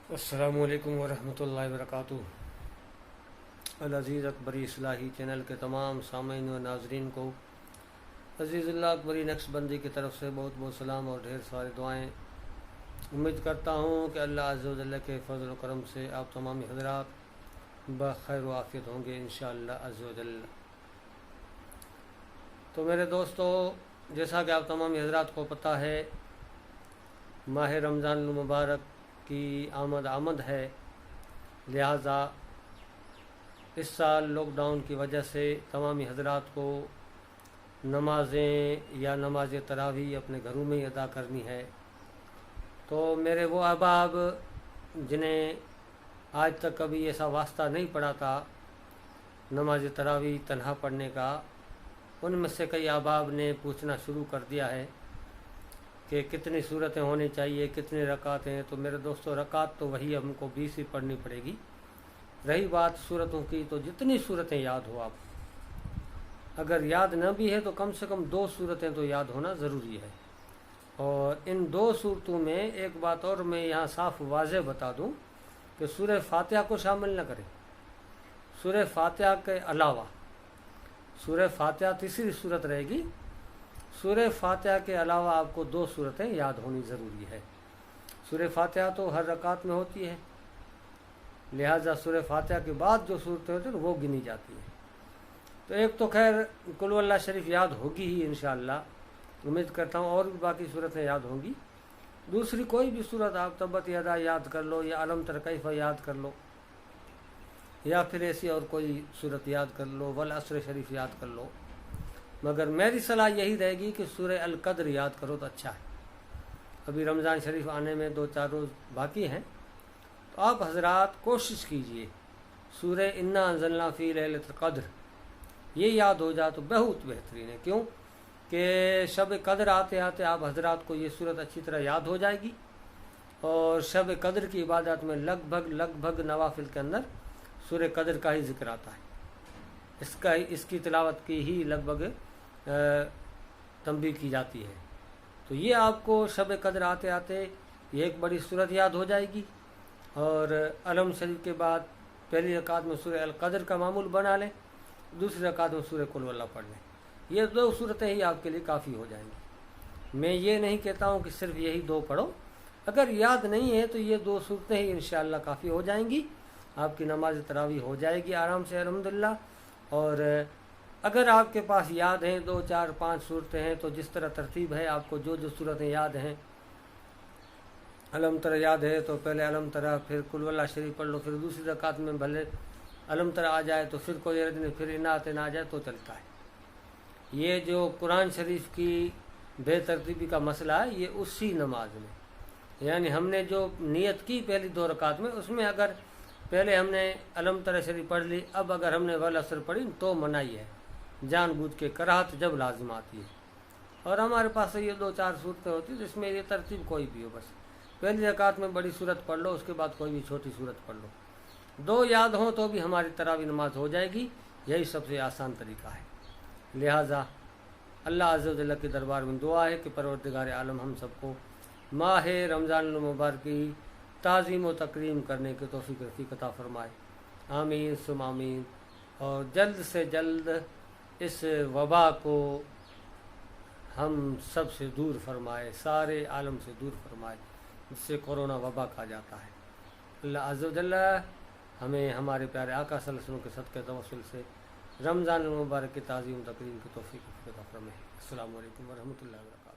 السلام علیکم ورحمۃ اللہ وبرکاتہ۔ العزیز اکبری اصلاحی چینل کے تمام سامعین و ناظرین کو عزیز اللہ اکبری نقش بندی کی طرف سے بہت بہت سلام اور ڈھیر ساری دعائیں۔ امید کرتا ہوں کہ اللہ عز و جل کے فضل و کرم سے آپ تمامی حضرات بخیر و عافیت ہوں گے انشاءاللہ عز و جل۔ تو میرے دوستو، جیسا کہ آپ تمامی حضرات کو پتہ ہے، ماہ رمضان المبارک کی آمد ہے، لہٰذا اس سال لاک ڈاؤن کی وجہ سے تمامی حضرات کو نمازیں یا نماز تراویح اپنے گھروں میں ہی ادا کرنی ہے۔ تو میرے وہ احباب جنہیں آج تک کبھی ایسا واسطہ نہیں پڑا تھا نماز تراویح تنہا پڑھنے کا، ان میں سے کئی احباب نے پوچھنا شروع کر دیا ہے کہ کتنی صورتیں ہونی چاہیے، کتنے رکعت ہیں۔ تو میرے دوستو، رکعت تو وہی ہم کو 20 ہی پڑھنی پڑے گی۔ رہی بات صورتوں کی، تو جتنی صورتیں یاد ہو، آپ اگر یاد نہ بھی ہے تو کم سے کم 2 صورتیں تو یاد ہونا ضروری ہے۔ اور ان 2 صورتوں میں ایک بات اور میں یہاں صاف واضح بتا دوں کہ سورہ فاتحہ کو شامل نہ کریں۔ سورہ فاتحہ کے علاوہ، سورہ فاتحہ تیسری صورت رہے گی، سورہ فاتحہ کے علاوہ آپ کو 2 صورتیں یاد ہونی ضروری ہے۔ سورہ فاتحہ تو ہر رکعت میں ہوتی ہے، لہٰذا سورہ فاتحہ کے بعد جو صورتیں ہوتی ہیں وہ گنی جاتی ہیں۔ تو ایک تو خیر قل هو اللہ شریف یاد ہوگی ہی انشاءاللہ، امید کرتا ہوں اور بھی باقی صورتیں یاد ہوں گی۔ دوسری کوئی بھی صورت آپ تبت یدا یاد کر لو، یا علم تر کیف یاد کر لو، یا پھر ایسی اور کوئی صورت یاد کر لو، والعصر شریف یاد کر لو، مگر میری صلاح یہی رہے گی کہ سورہ القدر یاد کرو تو اچھا ہے۔ ابھی رمضان شریف آنے میں 2-4 روز باقی ہیں، تو آپ حضرات کوشش کیجئے سورہ انا انزلنا فی لیلۃ القدر یہ یاد ہو جائے تو بہت بہترین ہے۔ کیوں کہ شب قدر آتے آتے آپ حضرات کو یہ صورت اچھی طرح یاد ہو جائے گی، اور شب قدر کی عبادت میں لگ بھگ نوافل کے اندر سورہ قدر کا ہی ذکر آتا ہے، اس کی تلاوت کی ہی لگ بھگ تنبیہ کی جاتی ہے۔ تو یہ آپ کو شب قدر آتے آتے یہ ایک بڑی صورت یاد ہو جائے گی، اور علم شریف کے بعد پہلی رکعت میں سورہ القدر کا معمول بنا لیں، دوسری رکعت میں سورہ قل واللہ پڑھ لیں۔ یہ 2 صورتیں ہی آپ کے لیے کافی ہو جائیں گی۔ میں یہ نہیں کہتا ہوں کہ صرف یہی 2 پڑھو، اگر یاد نہیں ہے تو یہ 2 صورتیں ہی انشاءاللہ کافی ہو جائیں گی، آپ کی نماز تراویح ہو جائے گی آرام سے الحمدللہ۔ اور اگر آپ کے پاس یاد ہیں 2 4 5 صورتیں ہیں، تو جس طرح ترتیب ہے آپ کو جو صورتیں یاد ہیں، علم تر یاد ہے تو پہلے علم تر، پھر قل واللہ شریف پڑھ لو، پھر دوسری رکعت میں بھلے علم تر آ جائے تو پھر کوئی عرض نہیں، پھر انعت نہ آ جائے تو چلتا ہے۔ یہ جو قرآن شریف کی بے ترتیبی کا مسئلہ ہے، یہ اسی نماز میں، یعنی ہم نے جو نیت کی پہلی 2 رکعت میں، اس میں اگر پہلے ہم نے علم تر شریف پڑھ لی، اب اگر ہم نے والعصر پڑھی تو منائی ہے، جان بوجھ کے کراہت جب لازم آتی ہے۔ اور ہمارے پاس یہ 2 4 صورتیں ہوتی ہیں جس میں یہ ترتیب کوئی بھی ہو، بس پہلی رکعت میں بڑی صورت پڑھ لو، اس کے بعد کوئی بھی چھوٹی صورت پڑھ لو، 2 یاد ہوں تو بھی ہماری تراویح نماز ہو جائے گی، یہی سب سے آسان طریقہ ہے۔ لہٰذا اللہ عز و جل کے دربار میں دعا ہے کہ پروردگار عالم ہم سب کو ماہ رمضان المبارک کی تعظیم و تکریم کرنے کی توفیق رفیق عطا فرمائے، آمین ثم آمین۔ اور جلد سے جلد اس وبا کو ہم سب سے دور فرمائے، سارے عالم سے دور فرمائے، جس سے کورونا وبا کہا جاتا ہے۔ اللہ عز و جل ہمیں ہمارے پیارے آقا صلی اللہ علیہ وسلم کے صدقے توسل سے رمضان المبارک کی تعظیم و تکریم کی توفیق عطا فرمائے۔ السلام علیکم ورحمۃ اللہ وبرکاتہ۔